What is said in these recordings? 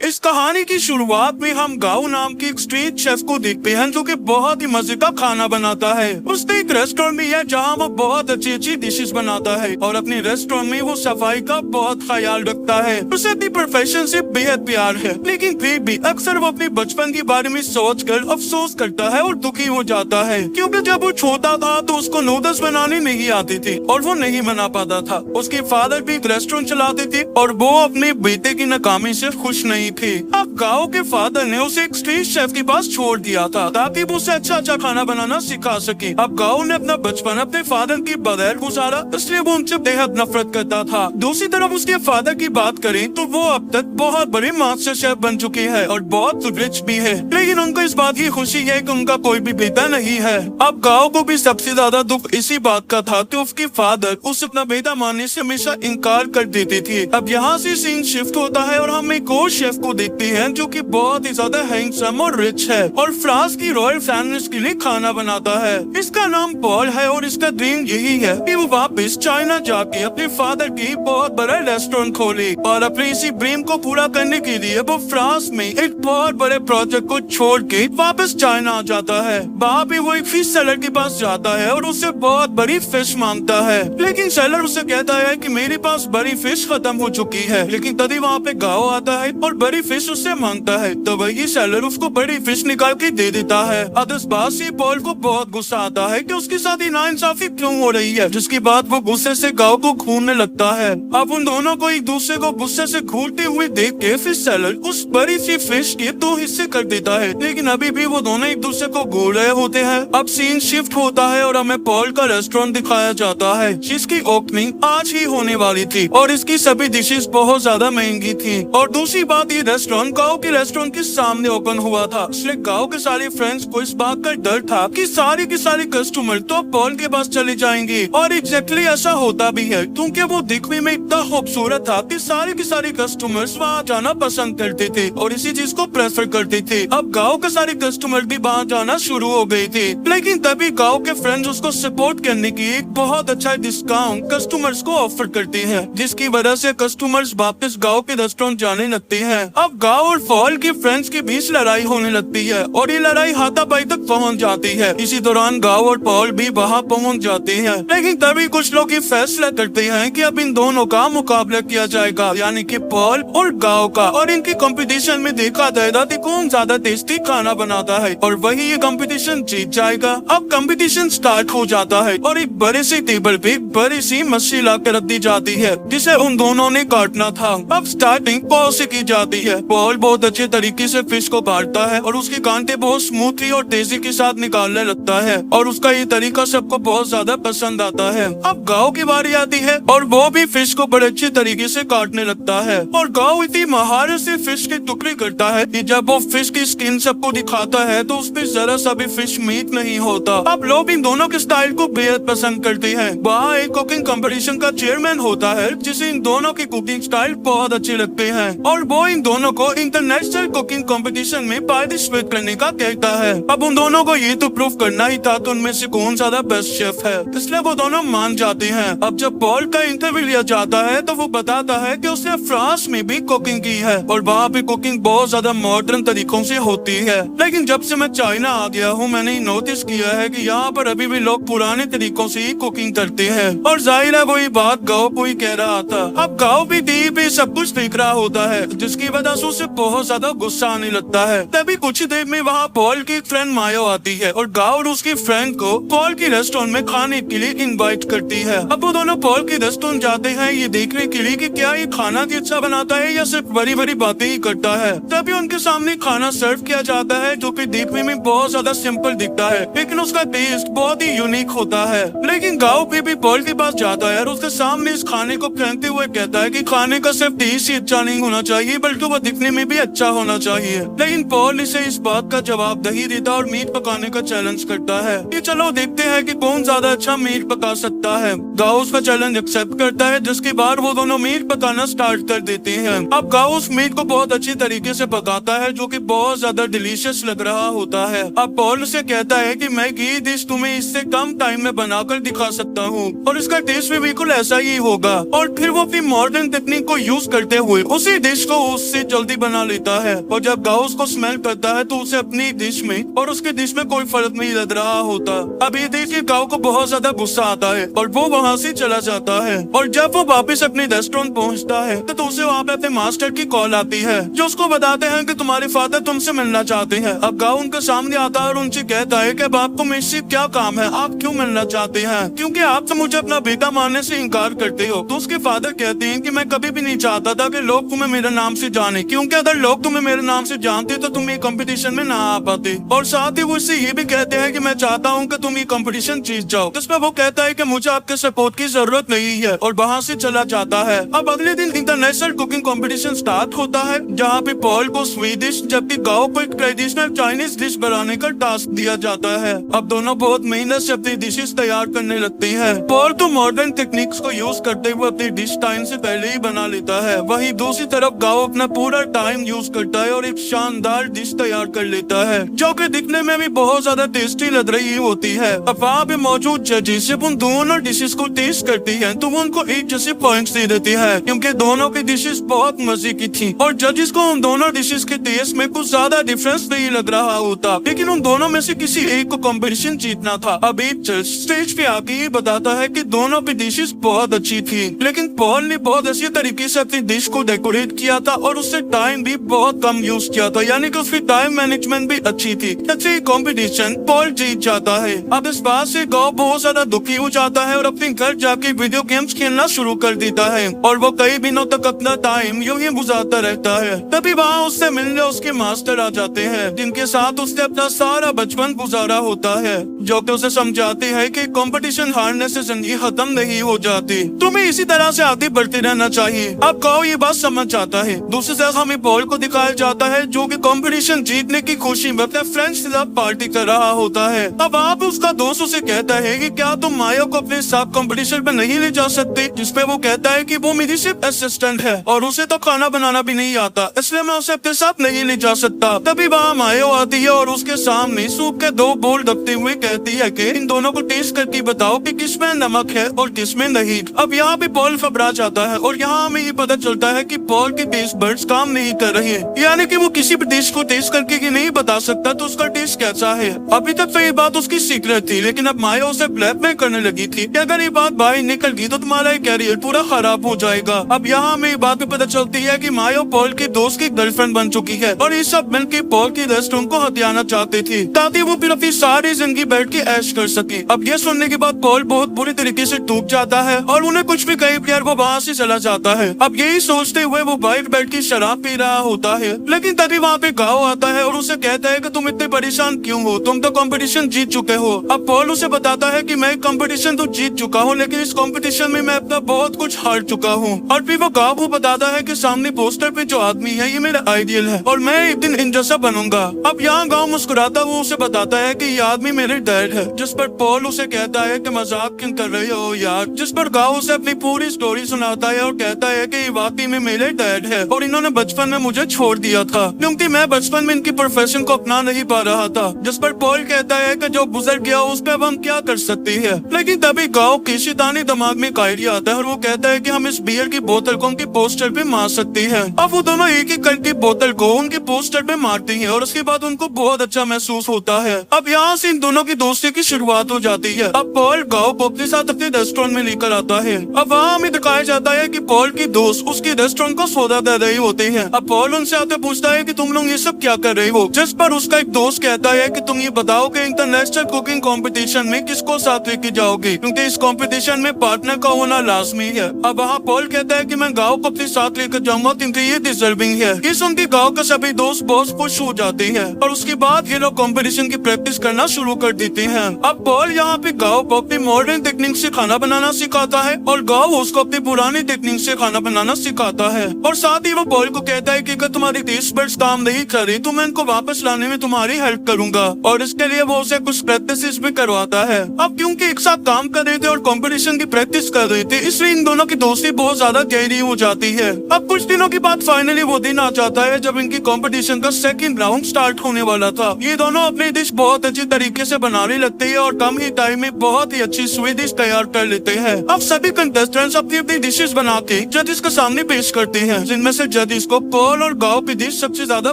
इस कहानी की शुरुआत में हम गाओ नाम के एक स्ट्रीट शेफ को देखते हैं जो कि बहुत ही मजे का खाना बनाता है। उसने एक रेस्टोरेंट भी है जहां वो बहुत अच्छी अच्छी डिशेस बनाता है और अपने रेस्टोरेंट में वो सफाई का बहुत ख्याल रखता है। उसे अपनी प्रोफेशन से बेहद प्यार है, लेकिन फिर भी अक्सर वो अपने बचपन के बारे में सोचकर अफसोस करता है और दुखी हो जाता है, क्योंकि जब वो छोटा था तो उसको नूडल्स बनाने नहीं आते थे और वो नहीं बना पाता था। उसके फादर भी एक रेस्टोरेंट चलाते थे और वो अपने बेटे की नाकामी से खुश नहीं थे। अब गांव के फादर ने उसे एक स्ट्रीट शेफ के पास छोड़ दिया था ताकि वो उसे अच्छा अच्छा खाना बनाना सिखा सके। अब गांव ने अपना बचपन अपने फादर के बगैर गुजारा, इसलिए वो उनसे बेहद नफरत करता था। दूसरी तरफ उसके फादर की बात करें तो वो अब तक बहुत बड़े मास्टर शेफ बन चुके हैं और बहुत रिच भी है, लेकिन उनको इस बात की खुशी है कि उनका कोई भी बेटा नहीं है। अब गांव को भी सबसे ज्यादा दुख इसी बात का था कि उसके फादर उसे अपना बेटा मानने से हमेशा इनकार कर देते थे। अब यहाँ से सीन शिफ्ट होता है और हम एक और शेफ को देखते हैं जो कि बहुत ही ज्यादा हैंडसम और रिच है और फ्रांस की रॉयल फैमिली के लिए खाना बनाता है। इसका नाम पॉल है और इसका ड्रीम यही है कि वो वापस चाइना जाके अपने फादर की बहुत बड़ा रेस्टोरेंट खोले और अपने इसी ड्रीम को पूरा करने के लिए वो फ्रांस में एक बहुत बड़े प्रोजेक्ट को छोड़ के वापस चाइना आ जाता है। वहाँ पे वो एक फिश सेलर के पास जाता है और उससे बहुत बड़ी फिश मांगता है, लेकिन सेलर उसे कहता है कि मेरे पास बड़ी फिश खत्म हो चुकी है। लेकिन तभी वहाँ पे गाओ आता है और बड़ी फिश उससे मांगता है, तो वही सेलर उसको बड़ी फिश निकाल के दे देता है। अब इस बात से पॉल को बहुत गुस्सा आता है कि उसके साथ नाइंसाफी क्यों हो रही है, जिसके बाद वो गुस्से से गाँव को घूरने लगता है। अब उन दोनों को एक दूसरे को गुस्से से घूरते हुए देख के फिर सेलर उस बड़ी सी फिश के 2 हिस्से कर देता है, लेकिन अभी भी वो दोनों एक दूसरे को घूर रहे होते हैं। अब सीन शिफ्ट होता है और हमें पॉल का रेस्टोरेंट दिखाया जाता है जिसकी ओपनिंग आज ही होने वाली थी और इसकी सभी डिशेस बहुत ज्यादा महंगी थी। और दूसरी बात, ये रेस्टोरेंट गाँव के रेस्टोरेंट के सामने ओपन हुआ था, इसलिए गाँव के सारे फ्रेंड्स को इस बात का डर था कि सारे के सारे कस्टमर तो पॉल के पास चले जाएंगे। और एग्जैक्टली ऐसा होता भी है, क्योंकि वो दिखने में इतना खूबसूरत था कि सारे के सारे कस्टमर्स वहाँ जाना पसंद करते थे और इसी चीज को प्रेफर करते थे। अब गाँव के सारे कस्टमर भी वहाँ जाना शुरू हो गए थे, लेकिन तभी गाँव के फ्रेंड्स उसको सपोर्ट करने की एक बहुत अच्छा डिस्काउंट कस्टमर्स को ऑफर करते हैं, जिसकी वजह से कस्टमर्स वापस गाँव के रेस्टोरेंट जाने लगते हैं। अब गाँव और पॉल के फ्रेंड्स के बीच लड़ाई होने लगती है और ये लड़ाई हाथापाई तक पहुंच जाती है। इसी दौरान गाँव और पॉल भी वहां पहुंच जाते हैं, लेकिन तभी कुछ लोग ये फैसला करते हैं कि अब इन दोनों का मुकाबला किया जाएगा, यानी कि पॉल और गाँव का, और इनकी कंपटीशन में देखा जाएगा कि कौन ज्यादा टेस्टी खाना बनाता है और वही ये कंपटीशन जीत जाएगा। अब कंपटीशन स्टार्ट हो जाता है और एक बड़े से टेबल पे एक बड़ी सी मछली ला कर रख दी जाती है जिसे उन दोनों ने काटना था। अब स्टार्टिंग पॉल से की जाती है। पॉल बहुत अच्छे तरीके से फिश को काटता है और उसके कांटे बहुत स्मूथली और तेजी के साथ निकालने लगता है और उसका ये तरीका सबको बहुत ज्यादा पसंद आता है। अब गाँव की बारी आती है और वो भी फिश को बड़े अच्छे तरीके से काटने लगता है और गाँव इतनी महारत से फिश के टुकड़े करता है कि जब वो फिश की स्किन सबको दिखाता है तो उसपे जरा सा भी फिश मीट नहीं होता। अब लोग इन दोनों के स्टाइल को बेहद पसंद करते हैं। वहाँ एक कुकिंग कंपटीशन का चेयरमैन होता है जिसे इन दोनों के कुकिंग स्टाइल बहुत अच्छे लगते हैं और वो इन दोनों को इंटरनेशनल कुकिंग कंपटीशन में पार्टिसिपेट करने का कहता है। अब उन दोनों को ये तो प्रूव करना ही था कि उनमें से कौन ज्यादा बेस्ट शेफ है, इसलिए वो दोनों मान जाते हैं। अब जब पॉल का इंटरव्यू लिया जाता है तो वो बताता है कि उसने फ्रांस में भी कुकिंग की है और वहाँ पे कुकिंग बहुत ज्यादा मॉडर्न तरीकों से होती है, लेकिन जब से मैं चाइना आ गया हूँ मैंने नोटिस किया है कि यहाँ पर अभी भी लोग पुराने तरीकों से ही कुकिंग करते हैं। और जाहिर है वही बात गाँव को ही कह रहा था। अब गाँव भी टीवी पे सब कुछ देख रहा होता है जिसकी वजह से उसे बहुत ज्यादा गुस्सा आने लगता है। तभी कुछ ही देर में वहाँ पॉल की फ्रेंड माया आती है और गाँव और उसकी फ्रेंड को पॉल की रेस्टोरेंट में खाने के लिए इनवाइट करती है। अब वो दोनों पॉल के रेस्टोरेंट जाते हैं ये देखने के लिए कि क्या ये खाना भी अच्छा बनाता है या सिर्फ बड़ी बड़ी बातें ही करता है। तभी उनके सामने खाना सर्व किया जाता है जो कि देखने में बहुत ज्यादा सिंपल दिखता है, लेकिन उसका टेस्ट बहुत ही यूनिक होता है। लेकिन गाँव भी पॉल के पास जाता है और उसके सामने इस खाने को फेंकते हुए कहता है कि खाने का सिर्फ टेस्ट ही अच्छा नहीं होना चाहिए बल्कि कि वह दिखने में भी अच्छा होना चाहिए। लेकिन पॉल इसे इस बात का जवाब नहीं देता और मीट पकाने का चैलेंज करता है कि चलो देखते हैं कि कौन ज्यादा अच्छा मीट पका सकता है। गाओ उसका चैलेंज एक्सेप्ट करता है, जिसके बाद वो दोनों मीट पकाना स्टार्ट कर देते हैं। अब गाओ उस मीट को बहुत अच्छी तरीके से पकाता है, जो कि बहुत ज्यादा डिलीशियस लग रहा होता है। अब पॉल से कहता है कि मैं ये डिश तुम्हें इससे कम टाइम में बनाकर दिखा सकता हूँ और इसका टेस्ट भी बिल्कुल ऐसा ही होगा। और फिर वो अपनी मॉडर्न टेक्निक को यूज करते हुए उसी डिश को उससे जल्दी बना लेता है। और जब गाओ उसको स्मेल करता है तो उसे अपनी डिश में और उसके डिश में कोई फर्क नहीं लग रहा होता। अब ये देख के गाओ को बहुत ज्यादा गुस्सा आता है और वो वहाँ से चला जाता है। और जब वो वापस अपने रेस्टोरेंट पहुँचता है तो उसे वहाँ पे अपने मास्टर की कॉल आती है, जो उसको बताते हैं कि तुम्हारे फादर तुमसे मिलना चाहते हैं। अब गाओ उनके सामने आता है और उनसे कहता है कि अब आपको मुझसे क्या काम है, आप क्यों मिलना चाहते हैं, क्योंकि आप तो मुझे अपना बेटा मानने से इनकार करते हो। तो उसके फादर कहते हैं कि मैं कभी भी नहीं चाहता था कि लोग तुम्हें मेरे नाम से जाने, क्योंकि अगर लोग तुम्हें मेरे नाम से जानते तो तुम ये कंपटीशन में ना आ पाते। और साथ ही वो इससे ये भी कहते हैं कि मैं चाहता हूँ कि तुम ये कंपटीशन जीत जाओ। जिसमें वो कहता है कि मुझे आपके सपोर्ट की जरूरत नहीं है और वहाँ से चला जाता है। अब अगले दिन इंटरनेशनल कुकिंग कंपटीशन स्टार्ट होता है, जहाँ पे पॉल को स्वीडिश जबकि गाओ को एक ट्रेडिशनल चाइनीज डिश बनाने का टास्क दिया जाता है। अब दोनों बहुत मेहनत से अपनी डिशेस तैयार करने लगते हैं। पॉल तो मॉडर्न टेक्निक्स को यूज करते हुए अपनी डिश टाइम से पहले ही बना लेता है, वहीं दूसरी तरफ गाओ अपना पूरा टाइम यूज करता है और एक शानदार डिश तैयार कर लेता है, जो कि दिखने में भी बहुत ज्यादा टेस्टी लग रही होती है। अब वहाँ पे मौजूद जजेस जब उन दोनों डिशेस को टेस्ट करती हैं तो वो उनको एक जैसे पॉइंट्स दे देती है, क्योंकि दोनों की डिशेस बहुत मजे की थी और जजेस को उन दोनों डिशेस के टेस्ट में कुछ ज्यादा डिफरेंस नहीं लग रहा होता। लेकिन उन दोनों में से किसी एक को कंपटीशन जीतना था। अब एक जज स्टेज पे आके ये बताता है कि दोनों की डिशेस बहुत अच्छी थी, लेकिन पॉल ने बहुत अच्छी तरीके से अपनी डिश को डेकोरेट किया था और उससे टाइम भी बहुत कम यूज किया था, यानी कि उसकी टाइम मैनेजमेंट भी अच्छी थी। अच्छी कंपटीशन पॉल जीत जाता है। अब इस बात से गाओ बहुत ज्यादा दुखी हो जाता है और अपने घर जाके वीडियो गेम्स खेलना शुरू कर देता है और वो कई दिनों तक अपना टाइम यूं ही गुजारता रहता है। तभी वहाँ उससे मिलने उसके मास्टर आ जाते हैं, जिनके साथ उसने अपना सारा बचपन गुजारा होता है, जो कि उसे समझाते हैं कि कंपटीशन हारने से जिंदगी खत्म नहीं हो जाती, तुम्हें इसी तरह से आगे बढ़ते रहना चाहिए। अब गाओ ये बात समझ जाता है। दूसरी तरफ हमें पॉल को दिखाया जाता है, जो कि कंपटीशन जीतने की खुशी में अपने फ्रेंड्स के साथ पार्टी कर रहा होता है। अब आप उसका दोस्त उसे कहता है कि क्या तुम माया को अपने साथ कंपटीशन में नहीं ले जा सकते, जिसपे वो कहता है कि वो मेरी सिर्फ असिस्टेंट है और उसे तो खाना बनाना भी नहीं आता, इसलिए मैं उसे अपने साथ नहीं ले जा सकता। तभी वहाँ माया आती है और उसके सामने सूप के 2 बोल रखते हुए कहती है कि इन दोनों को टेस्ट करके बताओ कि किसमें नमक है और किसमें नहीं। अब यहाँ पे पॉल घबरा जाता है और यहाँ हमें ये पता चलता है कि पॉल के टेस्ट बड्स काम नहीं कर रहे हैं, यानी कि वो किसी भी डिश को टेस्ट करके ही नहीं बता सकता तो उसका टेस्ट कैसा है। अभी तक तो ये बात उसकी सीक्रेट थी, लेकिन अब माया उसे ब्लैकमेल करने लगी थी कि अगर ये बात बाहर निकल गई तो तुम्हारा कैरियर पूरा खराब हो जाएगा। अब यहाँ हमें ये बात भी पता चलती है कि माया पॉल के दोस्त की गर्लफ्रेंड बन चुकी है और ये सब मिलकर पॉल के रेस्टोरेंट को हथियाना चाहते थे, ताकि वो फिर अपनी सारी जिंदगी बैठ के ऐश कर सके। अब ये सुनने के बाद पॉल बहुत बुरी तरीके से टूट जाता है और उन्हें कुछ भी कहे बगैर वो वहाँ से चला जाता है। अब यही सोचते हुए वो बाइक बैठ के शराब पी रहा होता है, लेकिन तभी वहाँ पे गाओ आता है और उसे कहता है कि तुम इतने परेशान क्यों हो, तुम तो कंपटीशन जीत चुके हो। अब पॉल उसे बताता है कि मैं कंपटीशन तो जीत चुका हूँ, लेकिन इस कंपटीशन में मैं अपना बहुत कुछ हार चुका हूँ। और फिर वो गाओ को बताता है कि सामने पोस्टर पे जो आदमी है ये मेरा आइडियल है और मैं एक दिन इन जैसा बनूंगा। अब यहाँ गाओ मुस्कुराता हुआ उसे बताता है कि ये आदमी मेरे डैड है, जिस पर पॉल उसे कहता है कि मजाक क्यों कर रहे हो यार। जिस पर गाओ उसे अपनी पूरी स्टोरी सुनाता है और कहता है कि ये वाकई में मेरे डैड है और इन्होंने बचपन में मुझे छोड़ दिया था, क्योंकि मैं बचपन में इनकी प्रोफेशन को अपना नहीं पा रहा था। जिस पर पॉल कहता है कि जो गुजर गया उस पर अब हम क्या कर सकते हैं। लेकिन तभी गाओ के शैतानी दिमाग में एक आइडिया आता है और वो कहता है कि हम इस बियर की बोतल को उनके पोस्टर पे मार सकते हैं। अब वो दोनों एक एक करके बोतल को उनके पोस्टर पे मारते हैं और उसके बाद उनको बहुत अच्छा महसूस होता है। अब यहाँ से इन दोनों की दोस्ती की शुरुआत हो जाती है। अब पॉल गाओ को अपने साथ अपने रेस्टोरेंट में लेकर आता है। अब वहाँ हमें दिखाया जाता है कि पॉल की दोस्त उसके रेस्टोरेंट को सौदा दे रहे होते हैं। अब पॉल उनसे आते पूछता है कि तुम लोग ये सब क्या कर रहे हो, जिस पर उसका एक दोस्त कहता है कि तुम ये बताओ कि इंटरनेशनल कुकिंग कंपटीशन में किसको साथ लेके जाओगे, क्योंकि इस कंपटीशन में पार्टनर का होना लाजमी है। अब वहाँ पॉल कहता है कि मैं गाँव को अपने साथ लेकर जाऊंगा क्योंकि ये डिजर्विंग है। ये सुन के गाँव के सभी दोस्त बहुत खुश हो जाते हैं और उसके बाद ये लोग कंपटीशन की प्रैक्टिस करना शुरू कर देते हैं। अब पॉल यहाँ पे गाँव को अपनी मॉडर्न टेक्निक से खाना बनाना सिखाता है और गाँव उसको अपनी पुरानी टेक्निक से खाना बनाना सिखाता है और साथ ही वो पॉल को कहता है कि अगर तुम्हारी टेस्ट बड्स काम नहीं करे तो मैं इनको वापस लाने में तुम्हारी हेल्प करूंगा, और इसके लिए वो उसे कुछ प्रैक्टिस भी करवाता है। अब क्योंकि एक साथ काम कर रहे थे और कंपटीशन की प्रैक्टिस कर रहे थे, इसलिए इन दोनों की दोस्ती बहुत ज्यादा गहरी हो जाती है। अब कुछ दिनों के बाद फाइनली वो दिन आ जाता है जब इनकी कंपटीशन का सेकंड राउंड स्टार्ट होने वाला था। ये दोनों अपनी डिश बहुत अच्छी तरीके से बनाने लगते हैं और कम ही टाइम में बहुत ही अच्छी स्वीट डिश तैयार कर लेते हैं। अब सभी कंटेस्टेंट्स अपनी अपनी डिशेस बना के जजेस के सामने पेश करते हैं, जिनमें से जजेस को पॉल और गाओ की डिश सबसे ज्यादा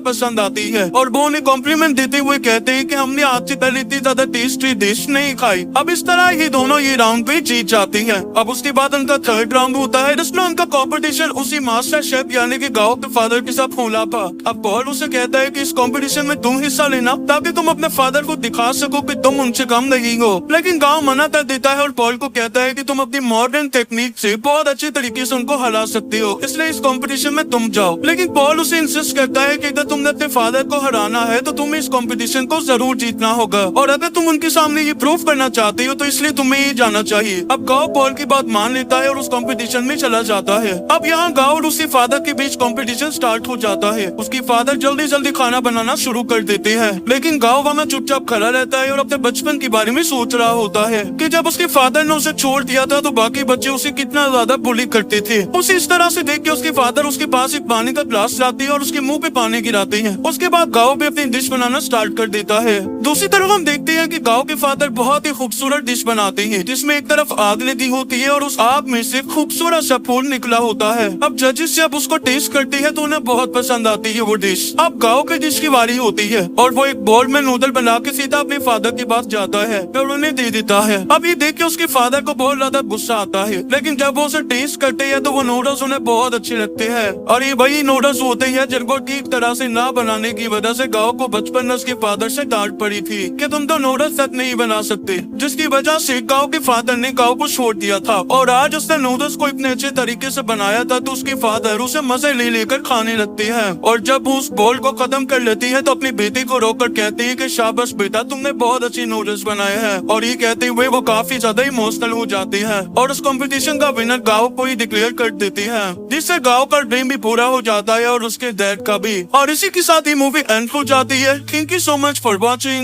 पसंद आती है और वो उन्हें कॉम्प्लीमेंट देते हुए कहते हैं कि हमने आज से पहले इतनी ज्यादा टेस्टी डिश नहीं खाई। अब इस तरह ये दोनों ये राउंड पे जीत जाती हैं। अब उसके बाद उनका थर्ड राउंड होता है जिसमें उनका कॉम्पिटिशन उसी मास्टर शेफ यानी कि गाओ के फादर के साथ होना था। अब पॉल उसे कहता है कि इस कंपटीशन में तुम हिस्सा लेना ताकि तुम अपने फादर को दिखा सको कि तुम उनसे कम नहीं हो, लेकिन गाओ मना कर देता है और पॉल को कहता है कि तुम अपनी मॉडर्न टेक्निक से बहुत अच्छे तरीके से उनको हरा सकते हो, इसलिए इस कंपटीशन में तुम जाओ। लेकिन पॉल उसे इंसिस्ट करता है कि अगर तुमने अपने फादर को हराना है तो तुम्हें इस कंपटीशन को जरूर जीतना होगा, और अगर तुम उनके सामने ये प्रूव करना चाहते हो तो इसलिए तुम्हें ये जाना चाहिए। अब गाओ पॉल की बात मान लेता है और उस कंपटीशन में चला जाता है। अब यहाँ गाओ और उसके फादर के बीच कंपटीशन स्टार्ट हो जाता है। उसकी फादर जल्दी जल्दी खाना बनाना शुरू कर देते हैं, लेकिन गाओ वहाँ चुपचाप खड़ा रहता है और अपने बचपन के बारे में सोच रहा होता है कि जब उसके फादर ने उसे छोड़ दिया था तो बाकी बच्चे उसे कितना ज्यादा बुली करते थे। उसे इस तरह से देख के उसके फादर उसके पास एक पानी का ग्लास लाते हैं और उसके मुंह पे पानी गिराते हैं। उसके बाद गाओ भी अपनी डिश बनाना स्टार्ट कर देता है। दूसरी तरफ हम देखते हैं कि गाओ के फादर बहुत ही खूबसूरत डिश बनाते हैं जिसमें एक तरफ आग लगी होती है और उस आग में से खूबसूरत सा फूल निकला होता है। अब जजेस जब उसको टेस्ट करते हैं तो उन्हें बहुत पसंद आती है वो डिश। अब गाओ की डिश की बारी होती है और वो एक बोल में नूडल बना के सीधा अपने फादर के पास जाता है और उन्हें दे देता है। अब ये देख के उसके फादर को बहुत ज्यादा गुस्सा आता है, लेकिन जब वो उसे टेस्ट करते हैं तो वो नूडल्स उन्हें बहुत अच्छे लगते हैं, और ये वही नूडल्स होते हैं जिनको ठीक तरह से ना बनाने की वजह से गाओ को बचपन में उसके फादर से डांट पड़ी थी कि तुम तो नूडल्स तक नहीं बना सकते, जिसकी वजह से गाओ के फादर ने गाओ को छोड़ दिया था। और आज उसने नूडल्स को इतने अच्छे तरीके से बनाया था तो उसके फादर उसे मजे ले लेकर खाने लगते हैं, और जब वो उस बोल को खत्म कर लेती है तो अपनी बेटी को रोककर कहती है कि शाबाश बेटा, तुमने बहुत अच्छी नूडल्स बनाए हैं। और ये कहते हुए वो काफी ज्यादा इमोशनल हो जाती है और उस कंपटीशन का विनर गाओ को ही डिक्लेयर कर देती है, जिससे गाओ का ड्रीम भी पूरा हो जाता है और उसके डैड का भी। और इसी के साथ ये मूवी एंड हो जाती है। Thank you so much for watching.